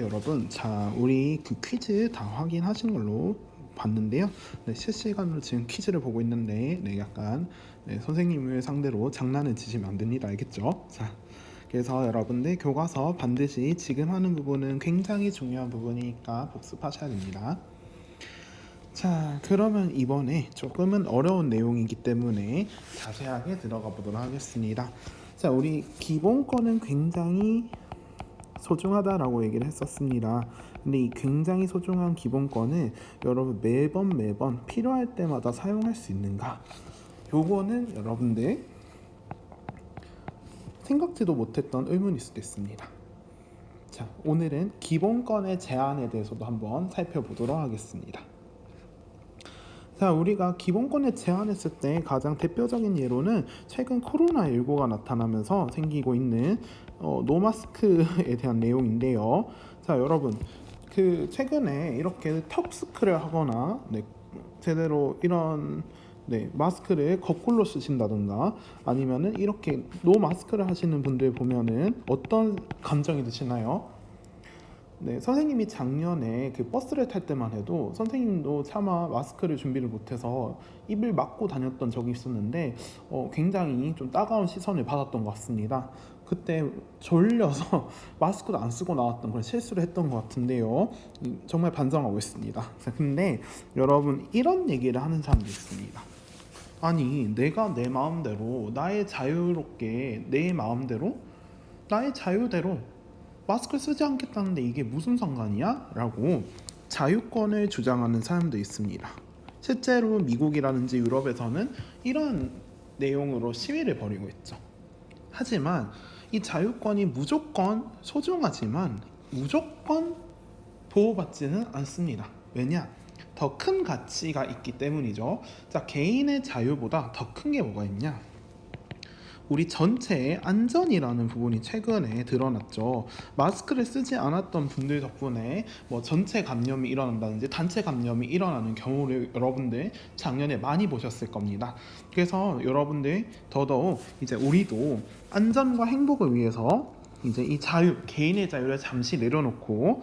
여러분, 자, 우리 그 퀴즈 다 확인하신 걸로 봤는데요. 네, 실시간으로 지금 퀴즈를 보고 있는데, 약간 선생님을 상대로 장난을 치시면 안 됩니다. 알겠죠? 자, 그래서 여러분들 교과서 반드시 지금 하는 부분은 굉장히 중요한 부분이니까 복습하셔야 됩니다. 자, 그러면 이번에 조금은 어려운 내용이기 때문에 자세하게 들어가 보도록 하겠습니다. 자, 우리 기본권은 굉장히 소중하다라고 얘기를 했었습니다. 근데 이 굉장히 소중한 기본권을 여러분 매번 필요할 때마다 사용할 수 있는가? 요거는 여러분들 생각지도 못했던 의문일 수도 있습니다. 자, 오늘은 기본권의 제한에 대해서도 한번 살펴보도록 하겠습니다. 자, 우리가 기본권을 제한했을 때 가장 대표적인 예로는 최근 코로나19가 나타나면서 생기고 있는 노마스크에 대한 내용인데요. 자, 여러분, 그 최근에 이렇게 턱스크를 하거나 제대로 이런 마스크를 거꾸로 쓰신다던가 아니면은 이렇게 노마스크를 하시는 분들 보면은 어떤 감정이 드시나요? 네, 선생님이 작년에 그 버스를 탈 때만 해도 선생님도 차마 마스크를 준비를 못해서 입을 막고 다녔던 적이 있었는데 굉장히 좀 따가운 시선을 받았던 것 같습니다. 그때 졸려서 마스크도 안 쓰고 나왔던 걸 실수를 했던 것 같은데요. 정말 반성하고 있습니다. 근데 여러분, 이런 얘기를 하는 사람도 있습니다. 아니, 내가 내 마음대로 나의 자유롭게 내 마음대로 나의 자유대로 마스크 쓰지 않겠다는데 이게 무슨 상관이야? 라고 자유권을 주장하는 사람도 있습니다. 실제로 미국이라든지 유럽에서는 이런 내용으로 시위를 벌이고 있죠. 하지만 이 자유권이 무조건 소중하지만 무조건 보호받지는 않습니다. 왜냐? 더 큰 가치가 있기 때문이죠. 자, 개인의 자유보다 더 큰 게 뭐가 있냐? 우리 전체의 안전이라는 부분이 최근에 드러났죠. 마스크를 쓰지 않았던 분들 덕분에 뭐 전체 감염이 일어난다든지 단체 감염이 일어나는 경우를 여러분들 작년에 많이 보셨을 겁니다. 그래서 여러분들 더더욱 이제 우리도 안전과 행복을 위해서 이제 이 자유, 개인의 자유를 잠시 내려놓고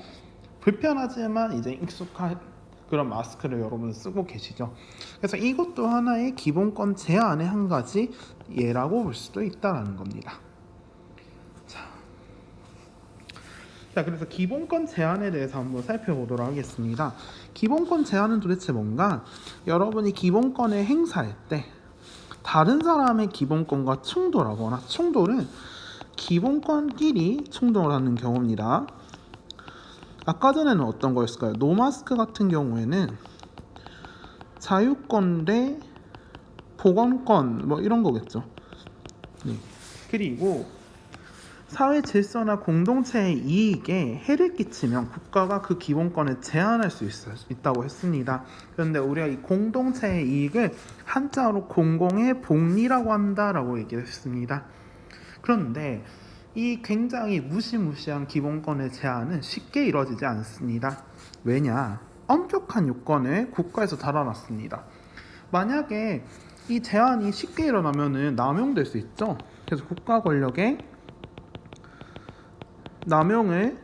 불편하지만 이제 익숙한 그런 마스크를 여러분 쓰고 계시죠. 그래서 이것도 하나의 기본권 제한의 한 가지 예라고 볼 수도 있다는 겁니다. 자, 그래서 기본권 제한에 대해서 한번 살펴보도록 하겠습니다. 기본권 제한은 도대체 뭔가? 여러분이 기본권을 행사할 때 다른 사람의 기본권과 충돌하거나, 충돌은 기본권끼리 충돌하는 경우입니다. 아까 전에는 어떤 거였을까요? 노마스크 같은 경우에는 자유권 대 보건권 뭐 이런 거겠죠. 네. 그리고 사회 질서나 공동체의 이익에 해를 끼치면 국가가 그 기본권을 제한할 수 있다고 했습니다. 그런데 우리가 이 공동체의 이익을 한자로 공공의 복리라고 한다라고 얘기했습니다. 그런데 이 굉장히 무시무시한 기본권의 제한은 쉽게 이루어지지 않습니다. 왜냐? 엄격한 요건을 국가에서 달아놨습니다. 만약에 이 제한이 쉽게 일어나면은 남용될 수 있죠. 그래서 국가 권력의 남용을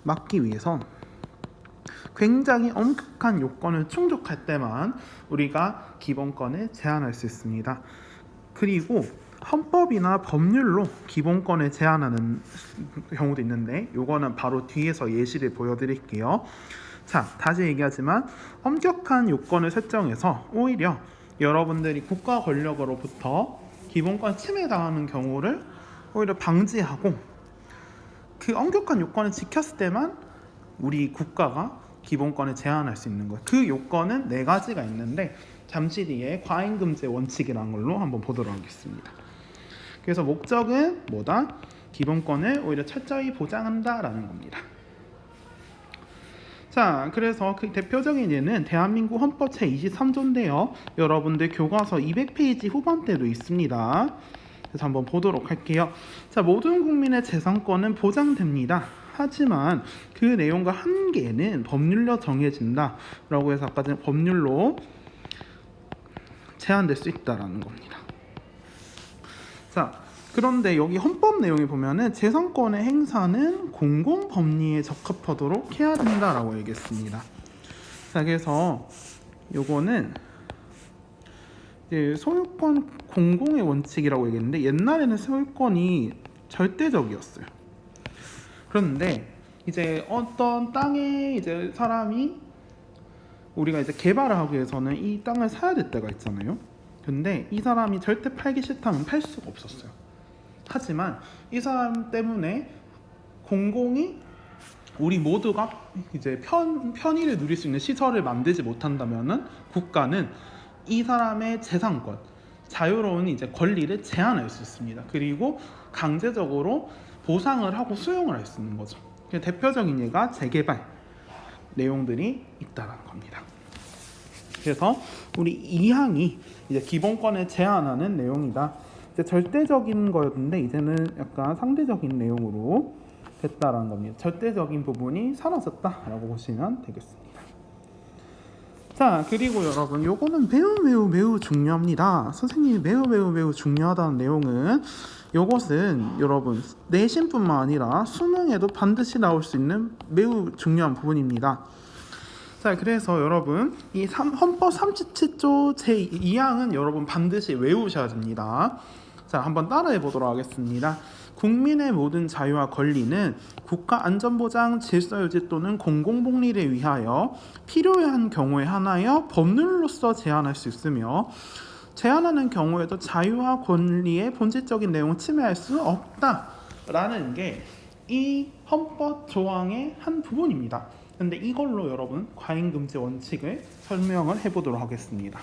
막기 위해서 굉장히 엄격한 요건을 충족할 때만 우리가 기본권을 제한할 수 있습니다. 그리고 헌법이나 법률로 기본권을 제한하는 경우도 있는데 요거는 바로 뒤에서 예시를 보여드릴게요. 자, 다시 얘기하지만 엄격한 요건을 설정해서 오히려 여러분들이 국가 권력으로부터 기본권 침해당하는 경우를 오히려 방지하고 그 엄격한 요건을 지켰을 때만 우리 국가가 기본권을 제한할 수 있는 거예요. 그 요건은 4가지가 있는데 잠시 뒤에 과잉금지 원칙이라는 걸로 한번 보도록 하겠습니다. 그래서 목적은 뭐다? 기본권을 오히려 철저히 보장한다라는 겁니다. 자, 그래서 그 대표적인 예는 대한민국 헌법 제23조인데요. 여러분들 교과서 200페이지 후반대도 있습니다. 그래서 한번 보도록 할게요. 자, 모든 국민의 재산권은 보장됩니다. 하지만 그 내용과 한계는 법률로 정해진다 라고 해서 아까 전에 법률로 제한될 수 있다라는 겁니다. 자, 그런데 여기 헌법 내용에 보면은 재산권의 행사는 공공법리에 적합하도록 해야 된다라고 얘기했습니다. 자, 그래서 요거는 이제 소유권 공공의 원칙이라고 얘기했는데 옛날에는 소유권이 절대적이었어요. 그런데 이제 어떤 땅에 이제 사람이 우리가 이제 개발을 하기 위해서는 이 땅을 사야 될 때가 있잖아요. 근데 이 사람이 절대 팔기 싫다면 팔 수가 없었어요. 하지만 이 사람 때문에 공공이 우리 모두가 이제 편의를 누릴 수 있는 시설을 만들지 못한다면은 국가는 이 사람의 재산권, 자유로운 이제 권리를 제한할 수 있습니다. 그리고 강제적으로 보상을 하고 수용을 할 수 있는 거죠. 대표적인 예가 재개발 내용들이 있다는 겁니다. 그래서 우리 2항이 이제 기본권을 제한하는 내용이다. 이제 절대적인 거였는데 이제는 약간 상대적인 내용으로 됐다라는 겁니다. 절대적인 부분이 사라졌다라고 보시면 되겠습니다. 자, 그리고 여러분 요거는 매우 중요합니다. 선생님이 매우 중요하다는 내용은 요것은 여러분 내신뿐만 아니라 수능에도 반드시 나올 수 있는 매우 중요한 부분입니다. 자, 그래서 여러분 이 헌법 37조 제2항은 여러분 반드시 외우셔야 됩니다. 자, 한번 따라해 보도록 하겠습니다. 국민의 모든 자유와 권리는 국가 안전보장, 질서유지 또는 공공복리를 위하여 필요한 경우에 한하여 법률로서 제한할 수 있으며 제한하는 경우에도 자유와 권리의 본질적인 내용을 침해할 수 없다라는 게 이 헌법 조항의 한 부분입니다. 근데 이걸로 여러분 과잉금지 원칙을 설명을 해보도록 하겠습니다.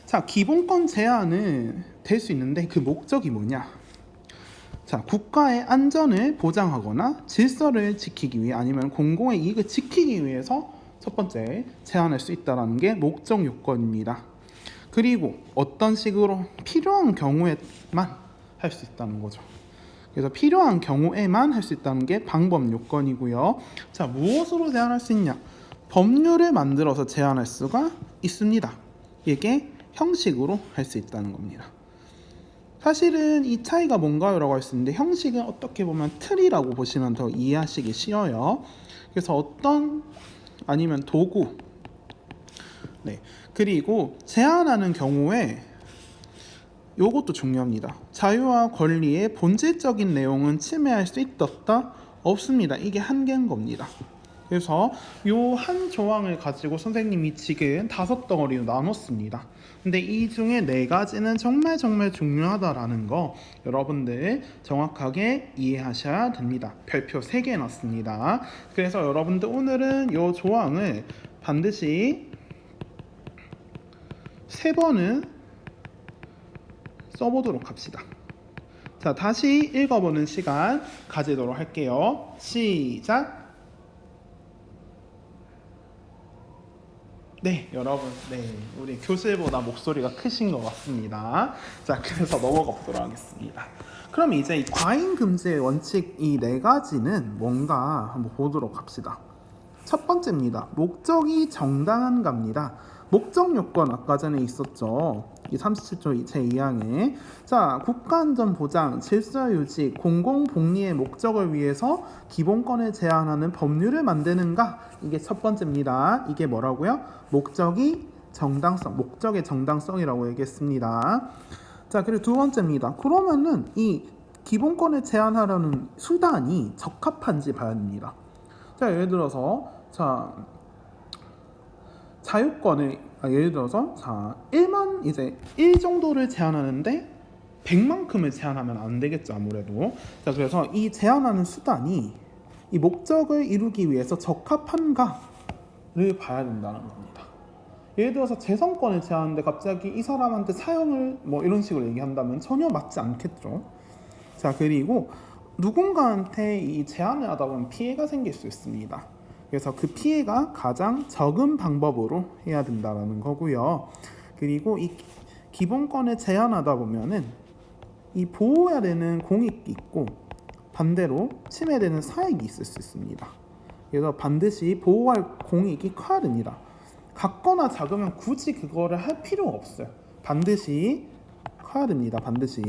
자, 기본권 제한은 될 수 있는데 그 목적이 뭐냐? 자, 국가의 안전을 보장하거나 질서를 지키기 위해 아니면 공공의 이익을 지키기 위해서 첫 번째 제한할 수 있다는 게 목적 요건입니다. 그리고 어떤 식으로 필요한 경우에만 할 수 있다는 거죠. 그래서 필요한 경우에만 할 수 있다는 게 방법 요건이고요. 자, 무엇으로 제한할 수 있냐? 법률을 만들어서 제한할 수가 있습니다. 이게 형식으로 할 수 있다는 겁니다. 사실은 이 차이가 뭔가요? 라고 할 수 있는데 형식은 어떻게 보면 틀이라고 보시면 더 이해하시기 쉬워요. 그래서 어떤 아니면 도구, 네, 그리고 제한하는 경우에 요것도 중요합니다. 자유와 권리의 본질적인 내용은 침해할 수 있다? 없습니다. 이게 한계인 겁니다. 그래서 요 한 조항을 가지고 선생님이 지금 5덩어리로 나눴습니다. 근데 이 중에 4가지는 정말 중요하다라는 거 여러분들 정확하게 이해하셔야 됩니다. 별표 3개 넣었습니다. 그래서 여러분들 오늘은 요 조항을 반드시 3번은 써보도록 합시다. 자, 다시 읽어보는 시간 가지도록 할게요. 시작. 네, 여러분, 네, 우리 교실보다 목소리가 크신 것 같습니다. 자, 그래서 넘어가 보도록 하겠습니다. 그럼 이제 이 과잉금지의 원칙 이 4가지는 뭔가 한번 보도록 합시다. 첫 번째입니다. 목적이 정당한가입니다. 목적 요건 아까 전에 있었죠. 이 37조 제2항에 자, 국가안전보장, 질서유지, 공공복리의 목적을 위해서 기본권을 제한하는 법률을 만드는가? 이게 첫 번째입니다. 이게 뭐라고요? 목적이 정당성, 목적의 정당성이라고 얘기했습니다. 자, 그리고 두 번째입니다. 그러면은 이 기본권을 제한하려는 수단이 적합한지 봐야 됩니다. 자, 예를 들어서 자유권을 예를 들어서 1만 이제 1 정도를 제한하는데 100만큼을 제한하면 안 되겠죠, 아무래도. 자, 그래서 이 제한하는 수단이 이 목적을 이루기 위해서 적합한가를 봐야 된다는 겁니다. 예를 들어서 재산권을 제한하는데 갑자기 이 사람한테 사형을 뭐 이런 식으로 얘기한다면 전혀 맞지 않겠죠. 자, 그리고 누군가한테 이 제한을 하다 보면 피해가 생길 수 있습니다. 그래서 그 피해가 가장 적은 방법으로 해야 된다는 거고요. 그리고 이 기본권을 제한하다 보면은 이 보호해야 되는 공익이 있고 반대로 침해되는 사익이 있을 수 있습니다. 그래서 반드시 보호할 공익이 커야 됩니다. 같거나 작으면 굳이 그거를 할 필요가 없어요. 반드시 커야 됩니다. 반드시.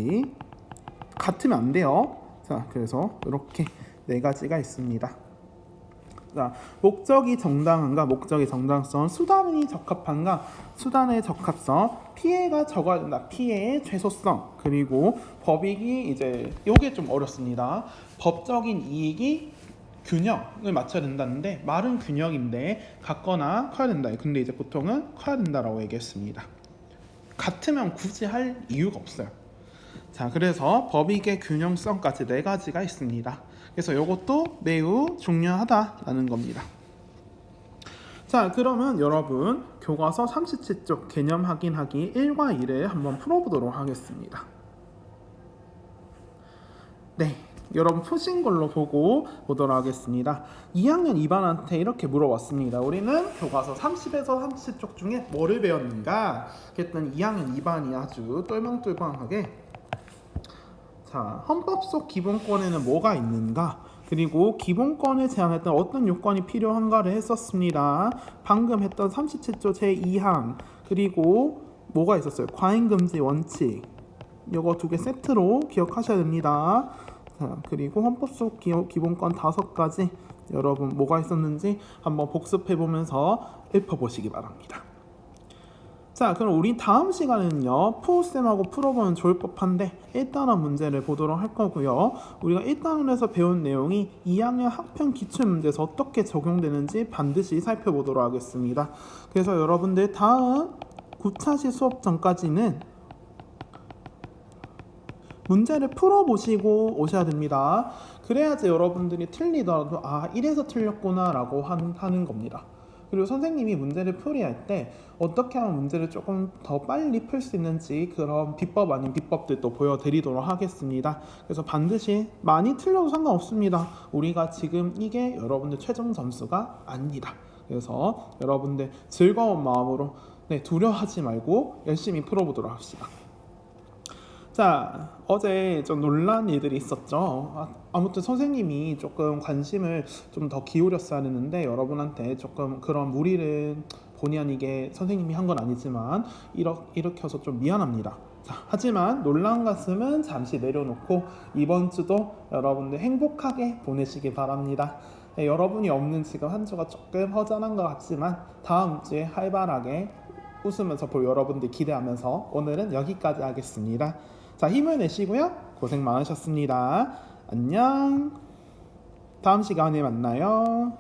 같으면 안 돼요. 자, 그래서 이렇게 네 가지가 있습니다. 자, 목적이 정당한가, 목적의 정당성, 수단이 적합한가, 수단의 적합성, 피해가 적어야 된다, 피해의 최소성, 그리고 법익이 이제 요게 좀 어렵습니다. 법적인 이익이 균형을 맞춰야 된다는데 말은 균형인데 같거나 커야 된다. 근데 이제 보통은 커야 된다라고 얘기했습니다. 같으면 굳이 할 이유가 없어요. 자, 그래서 법익의 균형성까지 네 가지가 있습니다. 그래서 이것도 매우 중요하다라는 겁니다. 자, 그러면 여러분 교과서 37쪽 개념 확인하기 1과 2를 한번 풀어보도록 하겠습니다. 네, 여러분 푸신 걸로 보고 보도록 하겠습니다. 2학년 2반한테 이렇게 물어봤습니다. 우리는 교과서 30에서 30쪽 중에 뭐를 배웠는가? 그랬더니 2학년 2반이 아주 똘망똘망하게 자, 헌법 속 기본권에는 뭐가 있는가? 그리고 기본권에 제한했던 어떤 요건이 필요한가를 했었습니다. 방금 했던 37조 제2항 그리고 뭐가 있었어요? 과잉금지 원칙 이거 두 개 세트로 기억하셔야 됩니다. 자, 그리고 헌법 속 기본권 5가지 여러분 뭐가 있었는지 한번 복습해보면서 읊어보시기 바랍니다. 자, 그럼 우리 다음 시간에는요 푸우쌤하고 풀어보면 좋을 법한데 1단원 문제를 보도록 할 거고요. 우리가 1단원에서 배운 내용이 2학년 학평 기출문제에서 어떻게 적용되는지 반드시 살펴보도록 하겠습니다. 그래서 여러분들 다음 9차시 수업 전까지는 문제를 풀어보시고 오셔야 됩니다. 그래야지 여러분들이 틀리더라도 아 이래서 틀렸구나 라고 하는 겁니다. 그리고 선생님이 문제를 풀이할 때 어떻게 하면 문제를 조금 더 빨리 풀 수 있는지 그런 비법 아닌 비법들도 보여드리도록 하겠습니다. 그래서 반드시 많이 틀려도 상관없습니다. 우리가 지금 이게 여러분들 최종 점수가 아닙니다. 그래서 여러분들 즐거운 마음으로 두려워하지 말고 열심히 풀어보도록 합시다. 자, 어제 좀 놀란 일들이 있었죠. 아무튼 선생님이 조금 관심을 좀 더 기울였어야 했는데 여러분한테 조금 그런 무리를 본의 아니게 선생님이 한 건 아니지만 일으켜서 좀 미안합니다. 자, 하지만 놀란 가슴은 잠시 내려놓고 이번 주도 여러분들 행복하게 보내시기 바랍니다. 네, 여러분이 없는 지금 한 주가 조금 허전한 것 같지만 다음 주에 활발하게 웃으면서 볼 여러분들 기대하면서 오늘은 여기까지 하겠습니다. 자, 힘을 내시고요. 고생 많으셨습니다. 안녕. 다음 시간에 만나요.